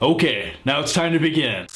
Okay, now it's time to begin.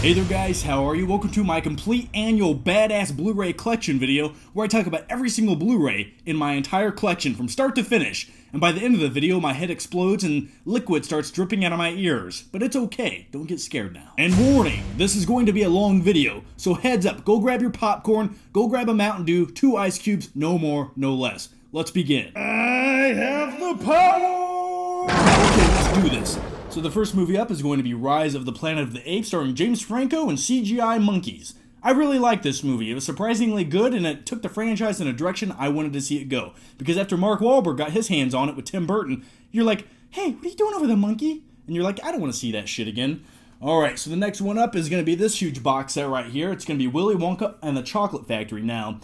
Hey there guys, how are you? Welcome to my complete annual badass Blu-ray collection video where I talk about every single Blu-ray in my entire collection from start to finish. And by the end of the video, my head explodes and liquid starts dripping out of my ears. But it's okay, don't get scared now. And warning, this is going to be a long video, so heads up, go grab your popcorn, go grab a Mountain Dew, 2 ice cubes, no more, no less. Let's begin. I have the power! Okay, let's do this. So the first movie up is going to be Rise of the Planet of the Apes, starring James Franco and CGI monkeys. I really liked this movie. It was surprisingly good, and it took the franchise in a direction I wanted to see it go. Because after Mark Wahlberg got his hands on it with Tim Burton, you're like, hey, what are you doing over there, monkey? And you're like, I don't want to see that shit again. Alright, so the next one up is going to be this huge box set right here. It's going to be Willy Wonka and the Chocolate Factory. Now,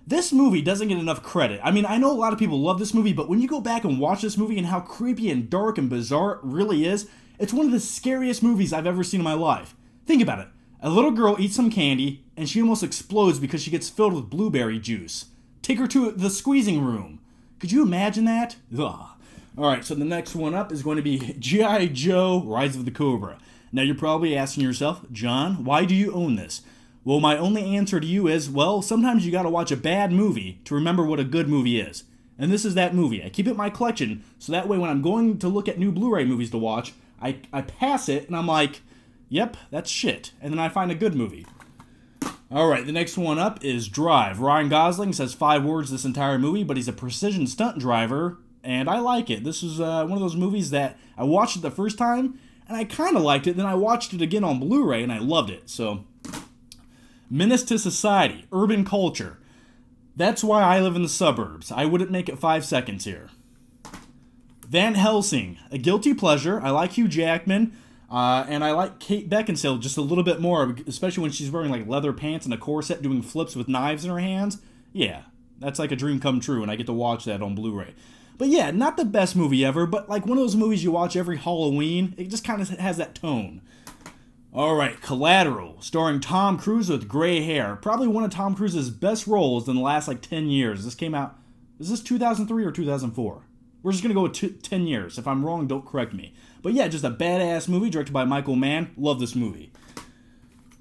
this movie doesn't get enough credit. I mean, I know a lot of people love this movie, but when you go back and watch this movie and how creepy and dark and bizarre it really is, it's one of the scariest movies I've ever seen in my life. Think about it. A little girl eats some candy, and she almost explodes because she gets filled with blueberry juice. Take her to the squeezing room. Could you imagine that? Ugh. Alright, so the next one up is going to be G.I. Joe, Rise of the Cobra. Now you're probably asking yourself, John, why do you own this? Well, my only answer to you is, well, sometimes you gotta watch a bad movie to remember what a good movie is. And this is that movie. I keep it in my collection, so that way when I'm going to look at new Blu-ray movies to watch, I pass it, and I'm like, yep, that's shit. And then I find a good movie. Alright, the next one up is Drive. Ryan Gosling says 5 words this entire movie, but he's a precision stunt driver, and I like it. This is one of those movies that I watched it the first time, and I kind of liked it. Then I watched it again on Blu-ray, and I loved it. So, Menace to Society, Urban Culture. That's why I live in the suburbs. I wouldn't make it 5 seconds here. Van Helsing, a guilty pleasure. I like Hugh Jackman, and I like Kate Beckinsale just a little bit more, especially when she's wearing like leather pants and a corset doing flips with knives in her hands. Yeah, that's like a dream come true, and I get to watch that on Blu-ray. But yeah, not the best movie ever, but like one of those movies you watch every Halloween. It just kind of has that tone. Alright, Collateral, starring Tom Cruise with gray hair. Probably one of Tom Cruise's best roles in the last like 10 years. This came out, is this 2003 or 2004? We're just going to go with 10 years. If I'm wrong, don't correct me. But yeah, just a badass movie directed by Michael Mann. Love this movie.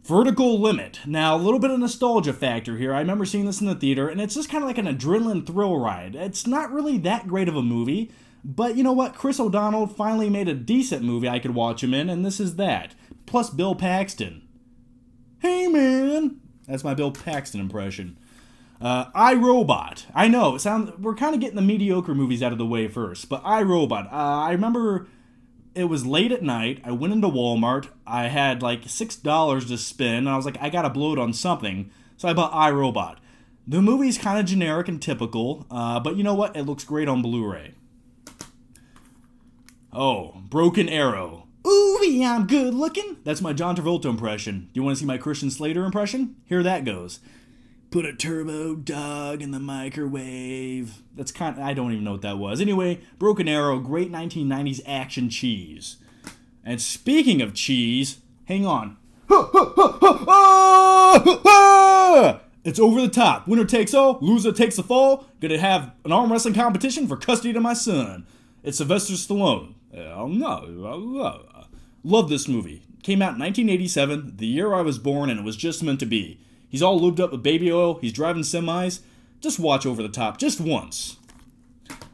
Vertical Limit. Now, a little bit of nostalgia factor here. I remember seeing this in the theater, and it's just kind of like an adrenaline thrill ride. It's not really that great of a movie, but you know what? Chris O'Donnell finally made a decent movie I could watch him in, and this is that. Plus Bill Paxton. Hey, man! That's my Bill Paxton impression. iRobot. I know, we're kind of getting the mediocre movies out of the way first, but iRobot. I remember it was late at night. I went into Walmart. I had like $6 to spend, and I was like, I gotta blow it on something. So I bought iRobot. The movie's kind of generic and typical, but you know what? It looks great on Blu-ray. Oh, Broken Arrow. Ooh, I'm good looking. That's my John Travolta impression. Do you want to see my Christian Slater impression? Here that goes. Put a turbo dog in the microwave. That's kind of, I don't even know what that was. Anyway, Broken Arrow, great 1990s action cheese. And speaking of cheese, hang on. It's over the top. Winner takes all, loser takes the fall. Gonna have an arm wrestling competition for custody to my son. It's Sylvester Stallone. Love this movie. Came out in 1987, the year I was born, and it was just meant to be. He's all lubed up with baby oil. He's driving semis. Just watch Over the Top, just once.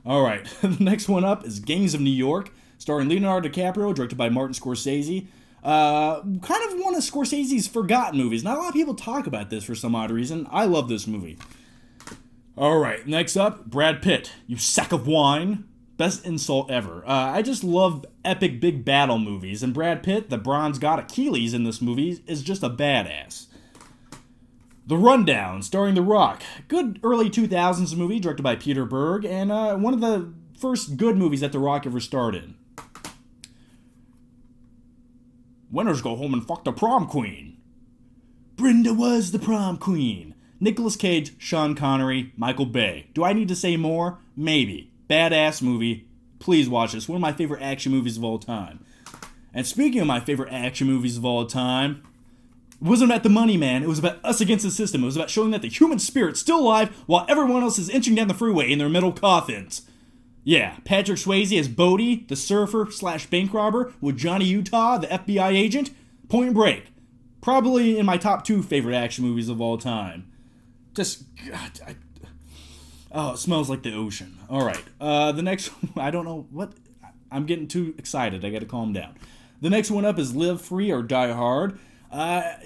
Alright, the next one up is Gangs of New York, starring Leonardo DiCaprio, directed by Martin Scorsese. Kind of one of Scorsese's forgotten movies. Not a lot of people talk about this for some odd reason. I love this movie. Alright, next up, Brad Pitt. You sack of wine. Best insult ever. I just love epic big battle movies, and Brad Pitt, the bronze god Achilles in this movie, is just a badass. The Rundown, starring The Rock. Good early 2000s movie directed by Peter Berg, and one of the first good movies that The Rock ever starred in. Winners go home and fuck the prom queen. Brenda was the prom queen. Nicolas Cage, Sean Connery, Michael Bay. Do I need to say more? Maybe. Badass movie. Please watch this. One of my favorite action movies of all time. And speaking of my favorite action movies of all time, It wasn't about the money, man. It was about us against the system. It was about showing that the human spirit's still alive while everyone else is inching down the freeway in their metal coffins. Yeah, Patrick Swayze as Bodie, the surfer/bank robber, with Johnny Utah, the FBI agent. Point Break. Probably in my top 2 favorite action movies of all time. Just, God, oh, it smells like the ocean. Alright, the next one, I don't know what, I'm getting too excited. I gotta calm down. The next one up is Live Free or Die Hard.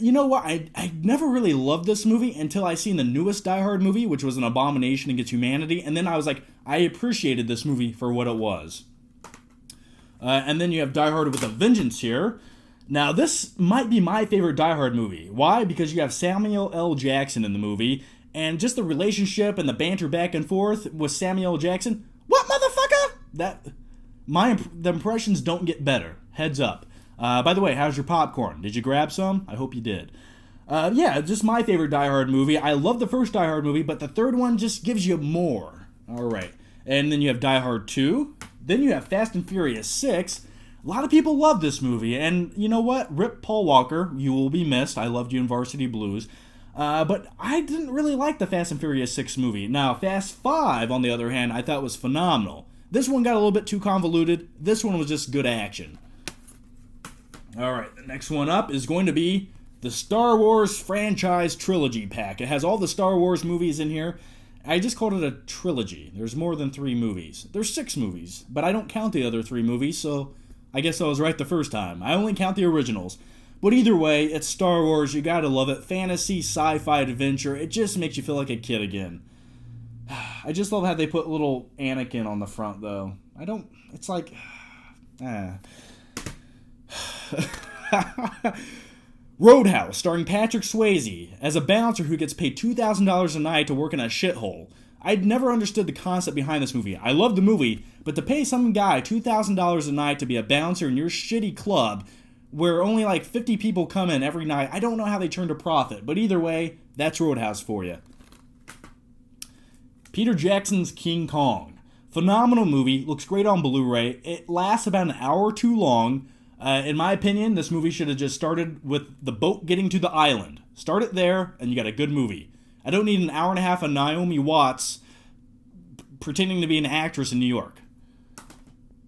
You know what? I never really loved this movie until I seen the newest Die Hard movie, which was an abomination against humanity, and then I was like, I appreciated this movie for what it was. And then you have Die Hard with a Vengeance here. Now, this might be my favorite Die Hard movie. Why? Because you have Samuel L. Jackson in the movie, and just the relationship and the banter back and forth with Samuel L. Jackson. What, motherfucker? The impressions don't get better. Heads up. By the way, how's your popcorn? Did you grab some? I hope you did. Yeah, just my favorite Die Hard movie. I love the first Die Hard movie, but the third one just gives you more. Alright. And then you have Die Hard 2. Then you have Fast and Furious 6. A lot of people love this movie, and you know what? Rip Paul Walker, you will be missed. I loved you in Varsity Blues. But I didn't really like the Fast and Furious 6 movie. Now, Fast 5, on the other hand, I thought was phenomenal. This one got a little bit too convoluted. This one was just good action. Alright, the next one up is going to be the Star Wars franchise trilogy pack. It has all the Star Wars movies in here. I just called it a trilogy. There's more than 3 movies. There's 6 movies, but I don't count the other 3 movies, so I guess I was right the first time. I only count the originals. But either way, it's Star Wars. You gotta love it. Fantasy, sci-fi, adventure. It just makes you feel like a kid again. I just love how they put little Anakin on the front, though. It's like... Roadhouse, starring Patrick Swayze, as a bouncer who gets paid $2,000 a night to work in a shithole. I'd never understood the concept behind this movie. I love the movie, but to pay some guy $2,000 a night to be a bouncer in your shitty club, where only like 50 people come in every night, I don't know how they turn to profit. But either way, that's Roadhouse for you. Peter Jackson's King Kong. Phenomenal movie, looks great on Blu-ray. It lasts about an hour too long. In my opinion, this movie should have just started with the boat getting to the island. Start it there, and you got a good movie. I don't need an hour and a half of Naomi Watts pretending to be an actress in New York.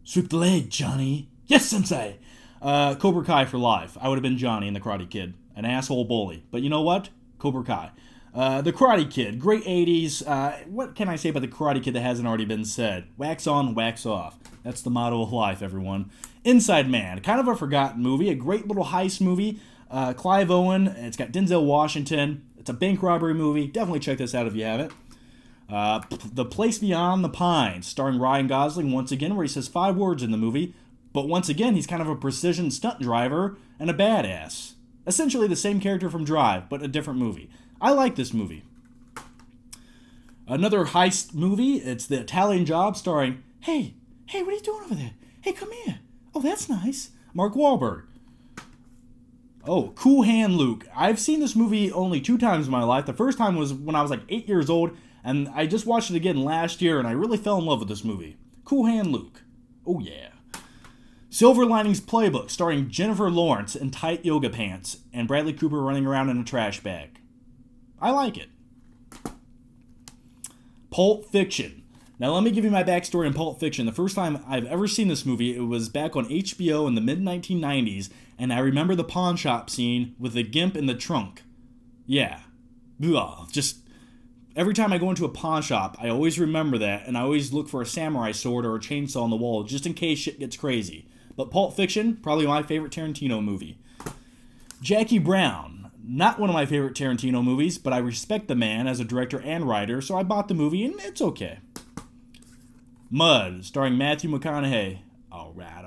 Sweep the leg, Johnny. Yes, sensei. Cobra Kai for life. I would have been Johnny in The Karate Kid. An asshole bully. But you know what? Cobra Kai. The Karate Kid. Great 80s. What can I say about The Karate Kid that hasn't already been said? Wax on, wax off. That's the motto of life, everyone. Inside Man. Kind of a forgotten movie. A great little heist movie. Clive Owen. It's got Denzel Washington. It's a bank robbery movie. Definitely check this out if you haven't. The Place Beyond the Pines, starring Ryan Gosling once again, where he says 5 words in the movie. But once again, he's kind of a precision stunt driver and a badass. Essentially the same character from Drive, but a different movie. I like this movie. Another heist movie, it's The Italian Job, starring, Hey, what are you doing over there? Hey, come here. Oh, that's nice. Mark Wahlberg. Oh, Cool Hand Luke. I've seen this movie only 2 times in my life. The first time was when I was like 8 years old, and I just watched it again last year, and I really fell in love with this movie. Cool Hand Luke. Oh, yeah. Silver Linings Playbook, starring Jennifer Lawrence in tight yoga pants, and Bradley Cooper running around in a trash bag. I like it. Pulp Fiction. Now, let me give you my backstory on Pulp Fiction. The first time I've ever seen this movie, it was back on HBO in the mid-1990s, and I remember the pawn shop scene with the gimp in the trunk. Yeah. Ugh, just every time I go into a pawn shop, I always remember that, and I always look for a samurai sword or a chainsaw on the wall, just in case shit gets crazy. But Pulp Fiction, probably my favorite Tarantino movie. Jackie Brown. Not one of my favorite Tarantino movies, but I respect the man as a director and writer, so I bought the movie, and it's okay. Mud, starring Matthew McConaughey. Alright.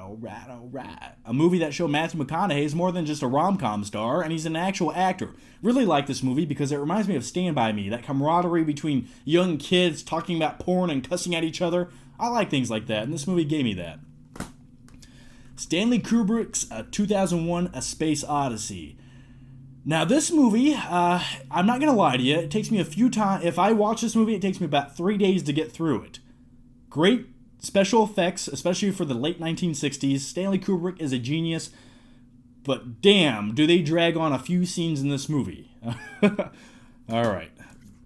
A movie that showed Matthew McConaughey is more than just a rom-com star, and he's an actual actor. Really like this movie because it reminds me of Stand By Me, that camaraderie between young kids talking about porn and cussing at each other. I like things like that, and this movie gave me that. Stanley Kubrick's 2001 A Space Odyssey. Now, this movie, I'm not going to lie to you, it takes me a few times. If I watch this movie, it takes me about 3 days to get through it. Great special effects, especially for the late 1960s. Stanley Kubrick is a genius. but damn, do they drag on a few scenes in this movie. Alright.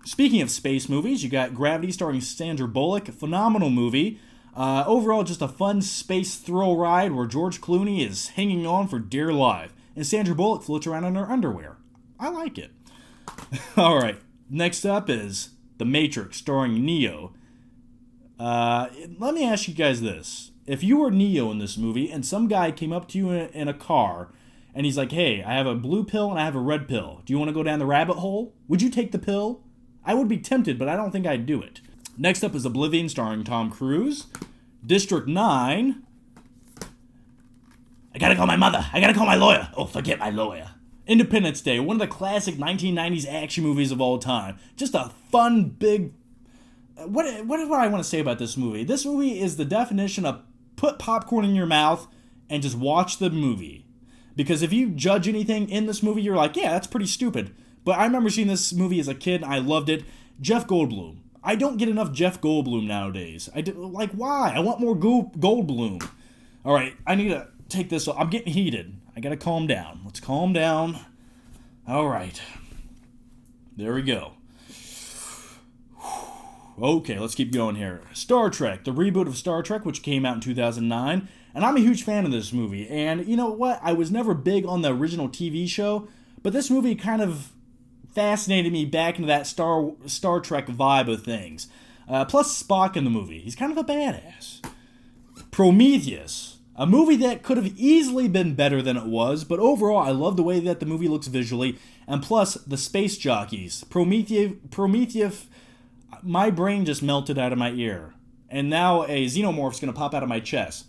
Speaking of space movies, you got Gravity starring Sandra Bullock. Phenomenal movie. Overall, just a fun space thrill ride where George Clooney is hanging on for dear life, and Sandra Bullock floats around in her underwear. I like it. Alright, next up is The Matrix starring Neo. Let me ask you guys this. If you were Neo in this movie and some guy came up to you in a car and he's like, hey, I have a blue pill and I have a red pill. Do you want to go down the rabbit hole? Would you take the pill? I would be tempted, but I don't think I'd do it. Next up is Oblivion starring Tom Cruise. District 9. I gotta call my mother. I gotta call my lawyer. Oh, forget my lawyer. Independence Day, one of the classic 1990s action movies of all time. Just a fun, big... What do I want to say about this movie? This movie is the definition of put popcorn in your mouth and just watch the movie. Because if you judge anything in this movie, you're like, yeah, that's pretty stupid. But I remember seeing this movie as a kid, and I loved it. Jeff Goldblum. I don't get enough Jeff Goldblum nowadays. Like, why? I want more Goldblum. All right, I need to take this off. I'm getting heated. I gotta calm down. Let's calm down. All right. There we go. Okay, let's keep going here. Star Trek, the reboot of Star Trek, which came out in 2009. And I'm a huge fan of this movie. And you know what? I was never big on the original TV show, but this movie kind of fascinated me back into that Star Trek vibe of things. Plus Spock in the movie. He's kind of a badass. Prometheus. A movie that could have easily been better than it was, but overall I love the way that the movie looks visually, and plus the space jockeys. Prometheus, my brain just melted out of my ear. And now a xenomorph's gonna pop out of my chest.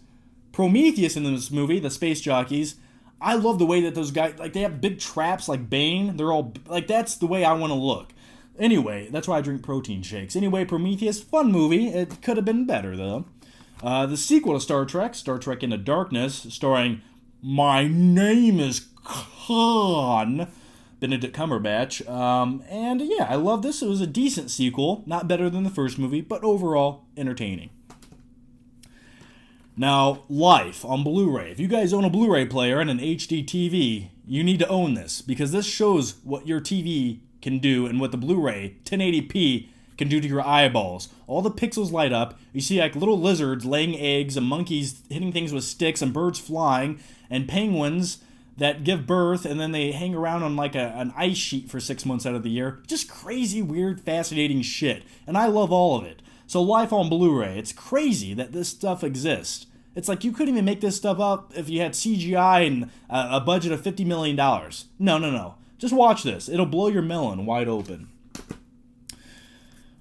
Prometheus in this movie, the space jockeys, I love the way that those guys, like, they have big traps like Bane. They're all, like, that's the way I want to look. Anyway, that's why I drink protein shakes. Anyway, Prometheus, fun movie. It could have been better, though. The sequel to Star Trek Into Darkness, starring My Name is Khan, Benedict Cumberbatch. And yeah, I love this. It was a decent sequel. Not better than the first movie, but overall entertaining. Now, Life on Blu-ray. If you guys own a Blu-ray player and an HD TV, you need to own this, because this shows what your TV can do and what the Blu-ray 1080p can do to your eyeballs. All the pixels light up. You see like little lizards laying eggs and monkeys hitting things with sticks and birds flying and penguins that give birth and then they hang around on like an ice sheet for 6 months out of the year. Just crazy, weird, fascinating shit. And I love all of it. So Life on Blu-ray, it's crazy that this stuff exists. It's like you couldn't even make this stuff up if you had CGI and a budget of $50 million. No. Just watch this. It'll blow your melon wide open.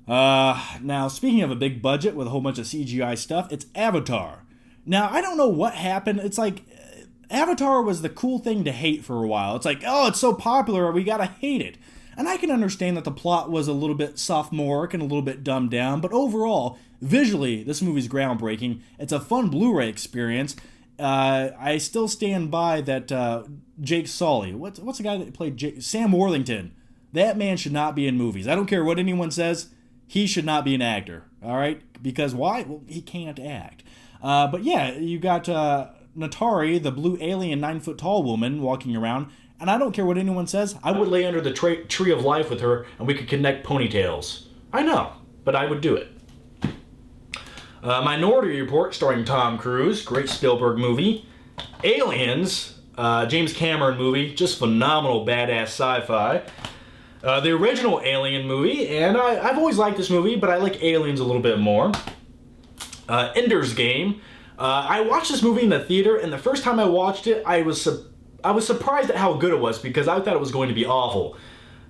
Now, speaking of a big budget with a whole bunch of CGI stuff, it's Avatar. Now, I don't know what happened. It's like Avatar was the cool thing to hate for a while. It's like, oh, it's so popular, we gotta hate it. And I can understand that the plot was a little bit sophomoric and a little bit dumbed down, but overall, visually, this movie's groundbreaking. It's a fun Blu-ray experience. I still stand by that Jake Sully. What's the guy that played Sam Worthington? That man should not be in movies. I don't care what anyone says. He should not be an actor. All right? Because why? Well, he can't act. But yeah, you got Natari, the blue alien 9-foot-tall woman, walking around. And I don't care what anyone says. I would lay under the tree of life with her, and we could connect ponytails. I know, but I would do it. Minority Report, starring Tom Cruise. Great Spielberg movie. Aliens, James Cameron movie. Just phenomenal, badass sci-fi. The original Alien movie, and I've always liked this movie, but I like Aliens a little bit more. Ender's Game. I watched this movie in the theater, and the first time I watched it, I was surprised at how good it was, because I thought it was going to be awful.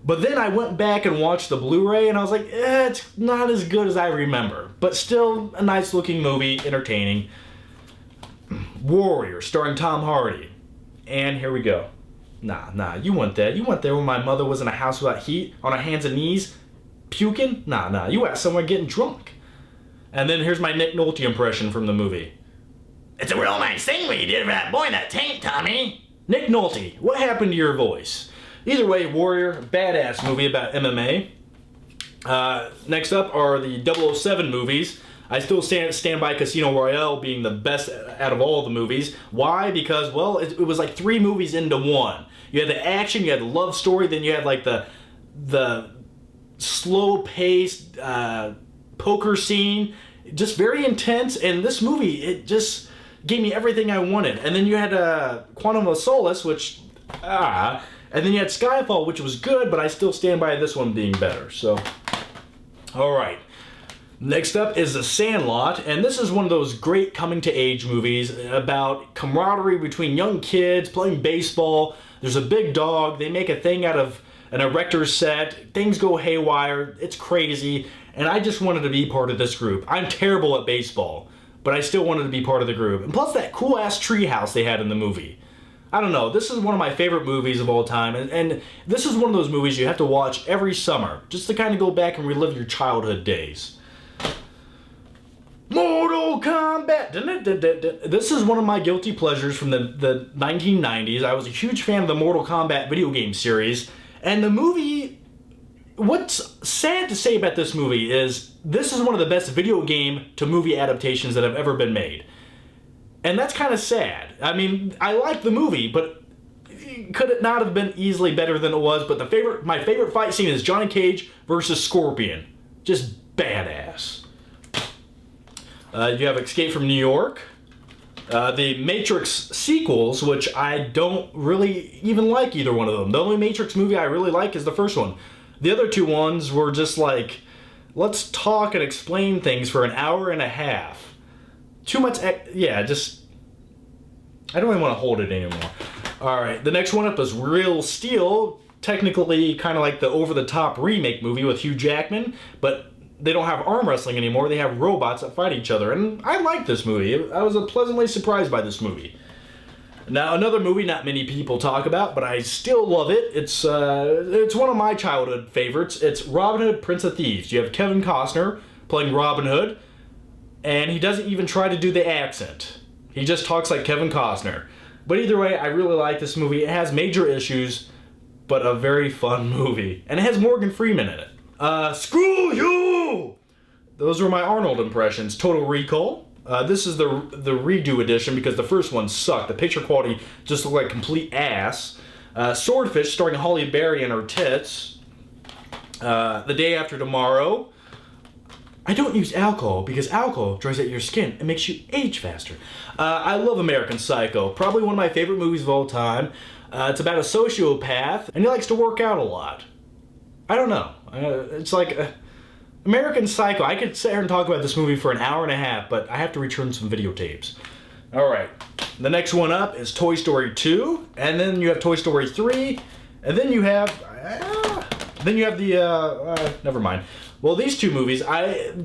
But then I went back and watched the Blu-ray, and I was like, it's not as good as I remember. But still, a nice-looking movie, entertaining. Warrior, starring Tom Hardy. And here we go. Nah, you weren't there. You weren't there when my mother was in a house without heat, on her hands and knees, puking? Nah, you were somewhere getting drunk. And then here's my Nick Nolte impression from the movie. It's a real nice thing what you did for that boy in that tank, Tommy. Nick Nolte, what happened to your voice? Either way, Warrior, badass movie about MMA. Next up are the 007 movies. I still stand by Casino Royale being the best out of all the movies. Why? Because, well, it was like 3 movies into one. You had the action, you had the love story, then you had like the slow-paced poker scene. Just very intense, and this movie, it just gave me everything I wanted. And then you had Quantum of Solace, which, and then you had Skyfall, which was good, but I still stand by this one being better. So, alright. Next up is The Sandlot, and this is one of those great coming-to-age movies about camaraderie between young kids playing baseball. There's a big dog, they make a thing out of an erector set, things go haywire, it's crazy, and I just wanted to be part of this group. I'm terrible at baseball, but I still wanted to be part of the group. And plus that cool-ass treehouse they had in the movie. I don't know, this is one of my favorite movies of all time, and this is one of those movies you have to watch every summer, just to kind of go back and relive your childhood days. Mortal Kombat! This is one of my guilty pleasures from the 1990s. I was a huge fan of the Mortal Kombat video game series, and the movie, what's sad to say about this movie is this is one of the best video game to movie adaptations that have ever been made. And that's kind of sad. I mean, I like the movie, but could it not have been easily better than it was? But my favorite fight scene is Johnny Cage versus Scorpion. Just badass. You have Escape from New York. The Matrix sequels, which I don't really even like either one of them. The only Matrix movie I really like is the first one. The other 2 ones were just like, let's talk and explain things for an hour and a half. Too much, yeah, just, I don't even want to hold it anymore. Alright, the next one up is Real Steel. Technically kind of like the over-the-top remake movie with Hugh Jackman, but they don't have arm wrestling anymore, they have robots that fight each other, and I like this movie. I was pleasantly surprised by this movie. Now, another movie not many people talk about, but I still love it. It's one of my childhood favorites. It's Robin Hood, Prince of Thieves. You have Kevin Costner playing Robin Hood, and he doesn't even try to do the accent. He just talks like Kevin Costner. But either way, I really like this movie. It has major issues, but a very fun movie. And it has Morgan Freeman in it. Screw you! Those were my Arnold impressions. Total Recall. This is the redo edition because the first one sucked. The picture quality just looked like complete ass. Swordfish, starring Halle Berry and her tits. The Day After Tomorrow. I don't use alcohol because alcohol dries out your skin and makes you age faster. I love American Psycho. Probably one of my favorite movies of all time. It's about a sociopath and he likes to work out a lot. I don't know. It's like American Psycho. I could sit here and talk about this movie for an hour and a half, but I have to return some videotapes. Alright. The next one up is Toy Story 2, and then you have Toy Story 3, and then you have never mind. Well, these 2 movies,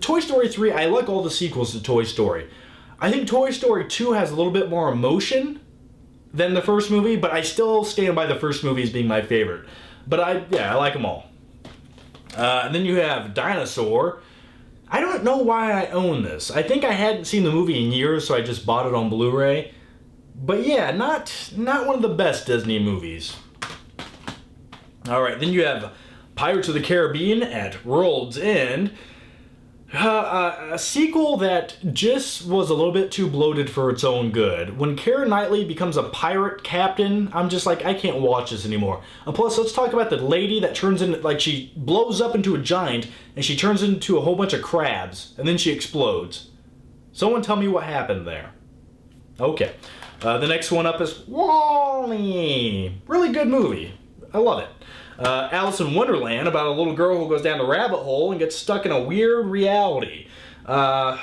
Toy Story 3, I like all the sequels to Toy Story. I think Toy Story 2 has a little bit more emotion than the first movie, but I still stand by the first movie as being my favorite. But I like them all. And then you have Dinosaur. I don't know why I own this. I think I hadn't seen the movie in years, so I just bought it on Blu-ray. But yeah, not one of the best Disney movies. Alright, then you have Pirates of the Caribbean at World's End. A sequel that just was a little bit too bloated for its own good. When Keira Knightley becomes a pirate captain, I'm just like, I can't watch this anymore. And plus, let's talk about the lady that turns into, like, she blows up into a giant, and she turns into a whole bunch of crabs, and then she explodes. Someone tell me what happened there. Okay. The next one up is WALL-E. Really good movie. I love it. Alice in Wonderland, about a little girl who goes down the rabbit hole and gets stuck in a weird reality. Kind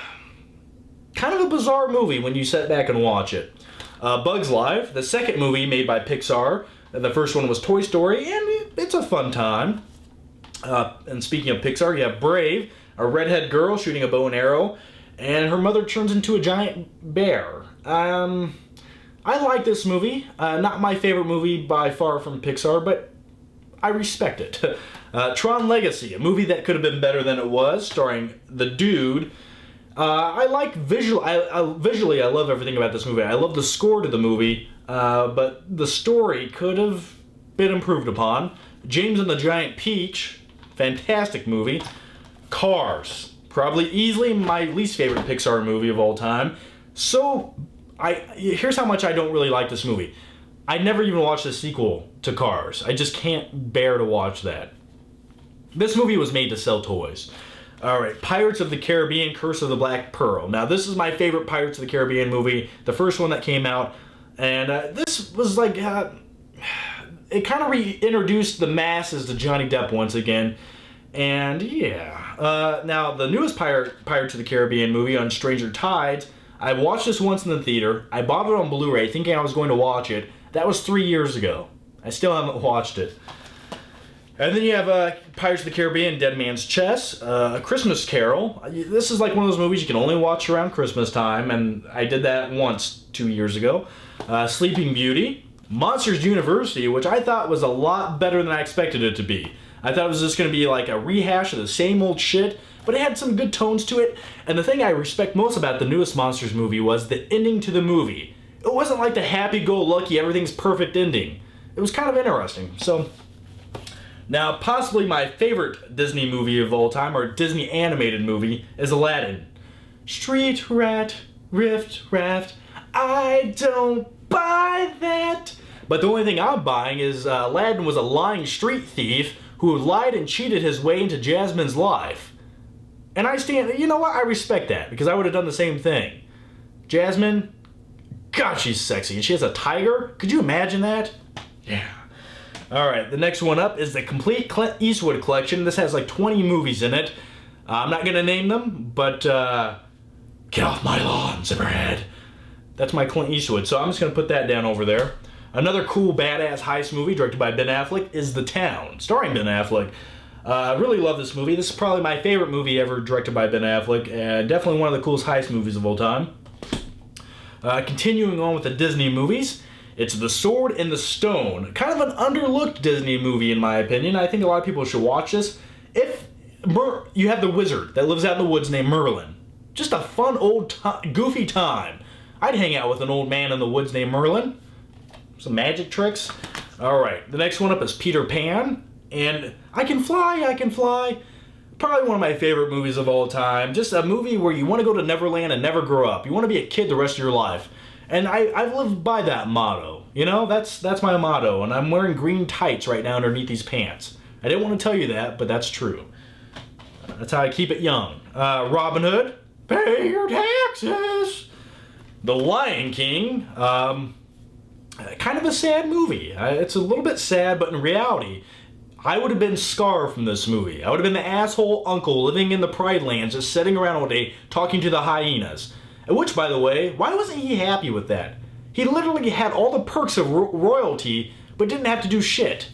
of a bizarre movie when you sit back and watch it. Bugs Life, the second movie made by Pixar. The first one was Toy Story, and it's a fun time. And speaking of Pixar, you have Brave, a redhead girl shooting a bow and arrow, and her mother turns into a giant bear. I like this movie. Not my favorite movie by far from Pixar, but I respect it. Tron Legacy, a movie that could have been better than it was, starring the Dude. I like visually, I love everything about this movie. I love the score to the movie, but the story could have been improved upon. James and the Giant Peach, fantastic movie. Cars, probably easily my least favorite Pixar movie of all time. So, here's how much I don't really like this movie. I never even watched the sequel to Cars. I just can't bear to watch that. This movie was made to sell toys. Alright, Pirates of the Caribbean, Curse of the Black Pearl. Now, this is my favorite Pirates of the Caribbean movie, the first one that came out. And this was like, it kind of reintroduced the masses to Johnny Depp once again. And yeah, now the newest Pirates of the Caribbean movie on Stranger Tides, I watched this once in the theater. I bought it on Blu-ray thinking I was going to watch it. That was 3 years ago. I still haven't watched it. And then you have Pirates of the Caribbean, Dead Man's Chest, A Christmas Carol. This is like one of those movies you can only watch around Christmas time, and I did that once 2 years ago. Sleeping Beauty, Monsters University, which I thought was a lot better than I expected it to be. I thought it was just going to be like a rehash of the same old shit, but it had some good tones to it. And the thing I respect most about the newest Monsters movie was the ending to the movie. It wasn't like the happy-go-lucky, everything's perfect ending. It was kind of interesting, so... Now, possibly my favorite Disney movie of all time, or Disney animated movie, is Aladdin. Street rat, rift raft, I don't buy that. But the only thing I'm buying is Aladdin was a lying street thief who lied and cheated his way into Jasmine's life. And I stand, you know what, I respect that, because I would have done the same thing. Jasmine, God, she's sexy, and she has a tiger? Could you imagine that? Yeah. Alright, the next one up is the complete Clint Eastwood collection. This has like 20 movies in it. I'm not going to name them, but get off my lawn, Zipperhead. That's my Clint Eastwood, so I'm just going to put that down over there. Another cool badass heist movie directed by Ben Affleck is The Town, starring Ben Affleck. I really love this movie. This is probably my favorite movie ever directed by Ben Affleck, and definitely one of the coolest heist movies of all time. Continuing on with the Disney movies, it's The Sword and the Stone. Kind of an underlooked Disney movie, in my opinion. I think a lot of people should watch this. If you have the wizard that lives out in the woods named Merlin. Just a fun, old, goofy time. I'd hang out with an old man in the woods named Merlin. Some magic tricks. Alright, the next one up is Peter Pan. And I Can Fly, I Can Fly. Probably one of my favorite movies of all time. Just a movie where you want to go to Neverland and never grow up. You want to be a kid the rest of your life. And I've lived by that motto. You know, that's my motto. And I'm wearing green tights right now underneath these pants. I didn't want to tell you that, but that's true. That's how I keep it young. Robin Hood, pay your taxes. The Lion King, kind of a sad movie. It's a little bit sad, but in reality, I would have been Scar from this movie. I would have been the asshole uncle living in the Pride Lands, just sitting around all day talking to the hyenas. Which, by the way, why wasn't he happy with that? He literally had all the perks of royalty, but didn't have to do shit.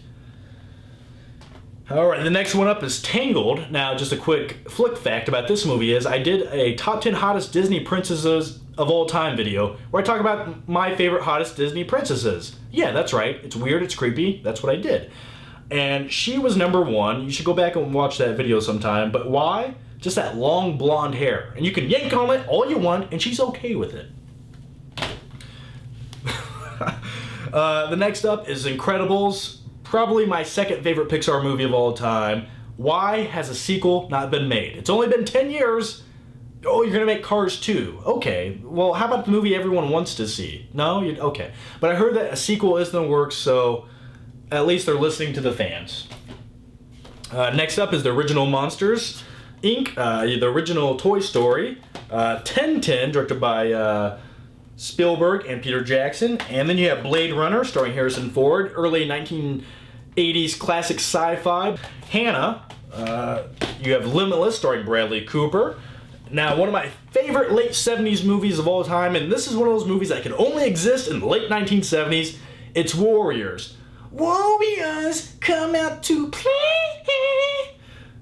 Alright, the next one up is Tangled. Now, just a quick flick fact about this movie is I did a top 10 hottest Disney princesses of all time video where I talk about my favorite hottest Disney princesses. Yeah, that's right. It's weird, it's creepy. That's what I did. And she was #1. You should go back and watch that video sometime. But why? Just that long blonde hair. And you can yank on it all you want, and she's okay with it. The next up is Incredibles. Probably my second favorite Pixar movie of all time. Why has a sequel not been made? It's only been 10 years. Oh, you're going to make Cars 2. Okay. Well, how about the movie everyone wants to see? No? Okay. But I heard that a sequel is in the works, so at least they're listening to the fans. Next up is the original Monsters Inc., the original Toy Story, 1010, directed by Spielberg and Peter Jackson, and then you have Blade Runner, starring Harrison Ford, early 1980s classic sci-fi. Hannah, you have Limitless, starring Bradley Cooper. Now, one of my favorite late 70s movies of all time, and this is one of those movies that could only exist in the late 1970s, it's Warriors. Warriors come out to play.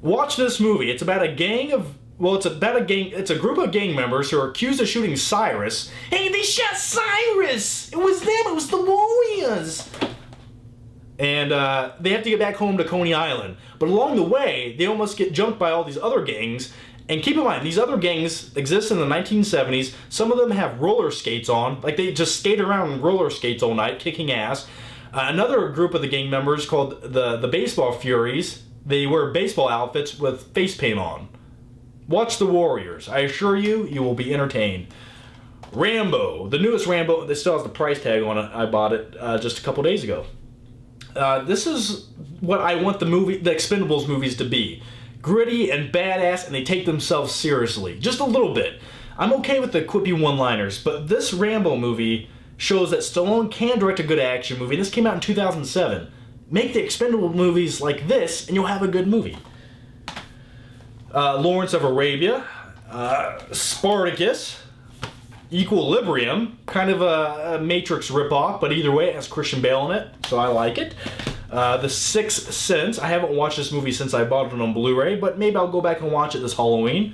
Watch this movie. It's about a gang of, well, it's a group of gang members who are accused of shooting Cyrus. Hey, they shot Cyrus! It was them, it was the Warriors! And they have to get back home to Coney Island. But along the way, they almost get jumped by all these other gangs. And keep in mind, these other gangs exist in the 1970s. Some of them have roller skates on. Like, they just skate around on roller skates all night, kicking ass. Another group of the gang members called the Baseball Furies. They wear baseball outfits with face paint on. Watch The Warriors. I assure you, you will be entertained. Rambo, the newest Rambo. This still has the price tag on it. I bought it just a couple days ago. This is what I want the Expendables movies to be. Gritty and badass, and they take themselves seriously. Just a little bit. I'm okay with the quippy one-liners, but this Rambo movie shows that Stallone can direct a good action movie. This came out in 2007. Make the Expendable movies like this, and you'll have a good movie. Lawrence of Arabia, Spartacus, Equilibrium, kind of a Matrix ripoff, but either way, it has Christian Bale in it, so I like it. The Sixth Sense. I haven't watched this movie since I bought it on Blu-ray, but maybe I'll go back and watch it this Halloween.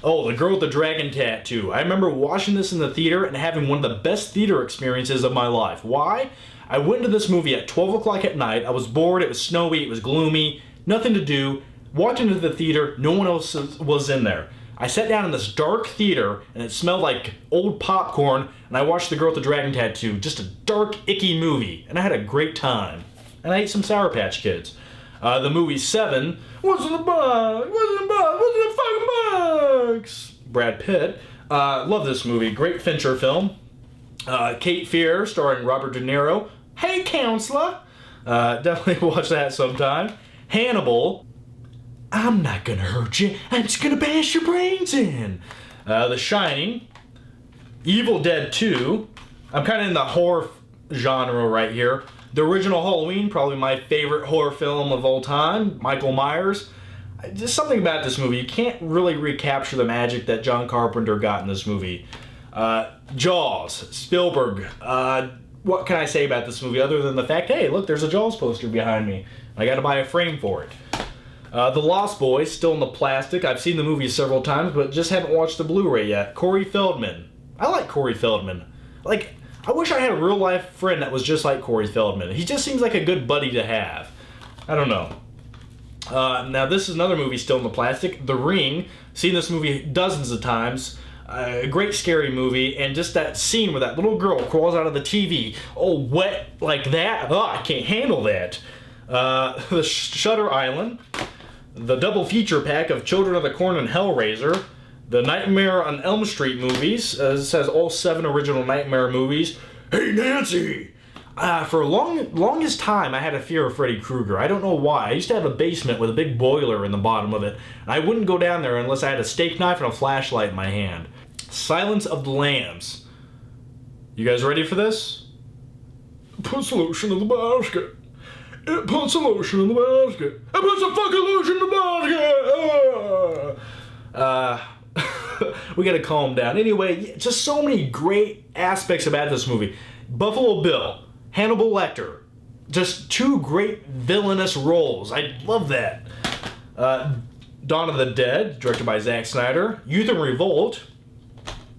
Oh, The Girl with the Dragon Tattoo. I remember watching this in the theater and having one of the best theater experiences of my life. Why? I went to this movie at 12 o'clock at night. I was bored, it was snowy, it was gloomy, nothing to do. Walked into the theater, no one else was in there. I sat down in this dark theater, and it smelled like old popcorn, and I watched The Girl with the Dragon Tattoo. Just a dark, icky movie, and I had a great time. And I ate some Sour Patch Kids. The movie Seven. What's in the box? What's in the box? What's in the fucking box? Brad Pitt. Love this movie. Great Fincher film. Cape Fear, starring Robert De Niro. Hey, counselor. Definitely watch that sometime. Hannibal. I'm not gonna hurt you. I'm just gonna bash your brains in. The Shining. Evil Dead 2. I'm kind of in the horror genre right here. The original Halloween, probably my favorite horror film of all time. Michael Myers. Just something about this movie. You can't really recapture the magic that John Carpenter got in this movie. Jaws. Spielberg. What can I say about this movie other than the fact, hey, look, there's a Jaws poster behind me. I gotta buy a frame for it. The Lost Boys, still in the plastic. I've seen the movie several times, but just haven't watched the Blu-ray yet. Corey Feldman. I like Corey Feldman. Like, I wish I had a real-life friend that was just like Corey Feldman. He just seems like a good buddy to have. I don't know. Now, this is another movie still in the plastic. The Ring. Seen this movie dozens of times. A great scary movie, and just that scene where that little girl crawls out of the TV, all wet like that. Oh, I can't handle that. The Shutter Island. The double feature pack of Children of the Corn and Hellraiser. The Nightmare on Elm Street movies. This has all 7 original Nightmare movies. Hey, Nancy! For longest time, I had a fear of Freddy Krueger. I don't know why. I used to have a basement with a big boiler in the bottom of it. And I wouldn't go down there unless I had a steak knife and a flashlight in my hand. Silence of the Lambs. You guys ready for this? Put solution in the basket. It puts a lotion in the basket. It puts a fucking lotion in the basket! We gotta calm down. Anyway, just so many great aspects about this movie. Buffalo Bill, Hannibal Lecter. Just 2 great villainous roles. I love that. Dawn of the Dead, directed by Zack Snyder. Youth in Revolt.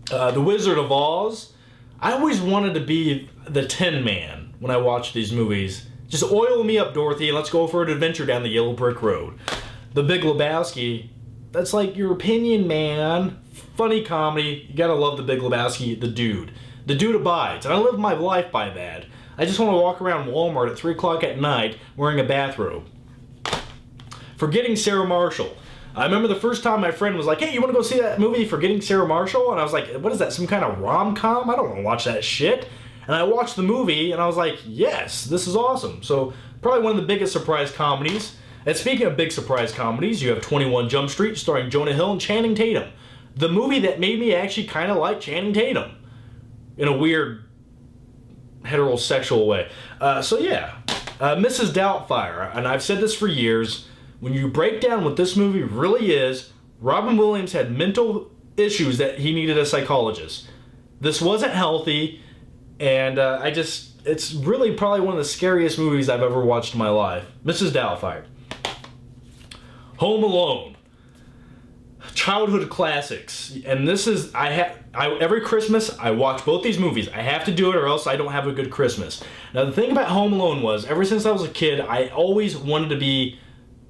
The Wizard of Oz. I always wanted to be the Tin Man when I watched these movies. Just oil me up, Dorothy, and let's go for an adventure down the yellow brick road. The Big Lebowski. That's like your opinion, man. Funny comedy. You gotta love The Big Lebowski. The dude. The dude abides. And I live my life by that. I just want to walk around Walmart at 3 o'clock at night wearing a bathrobe. Forgetting Sarah Marshall. I remember the first time my friend was like, hey, you want to go see that movie, Forgetting Sarah Marshall? And I was like, what is that, some kind of rom-com? I don't want to watch that shit. And I watched the movie, and I was like, yes, this is awesome. So, probably one of the biggest surprise comedies. And speaking of big surprise comedies, you have 21 Jump Street, starring Jonah Hill and Channing Tatum. The movie that made me actually kind of like Channing Tatum. In a weird, heterosexual way. Mrs. Doubtfire. And I've said this for years. When you break down what this movie really is, Robin Williams had mental issues that he needed a psychologist. This wasn't healthy. And it's really probably one of the scariest movies I've ever watched in my life. Mrs. Doubtfire. Home Alone. Childhood classics. And this is, every Christmas, I watch both these movies. I have to do it or else I don't have a good Christmas. Now, the thing about Home Alone was, ever since I was a kid, I always wanted to be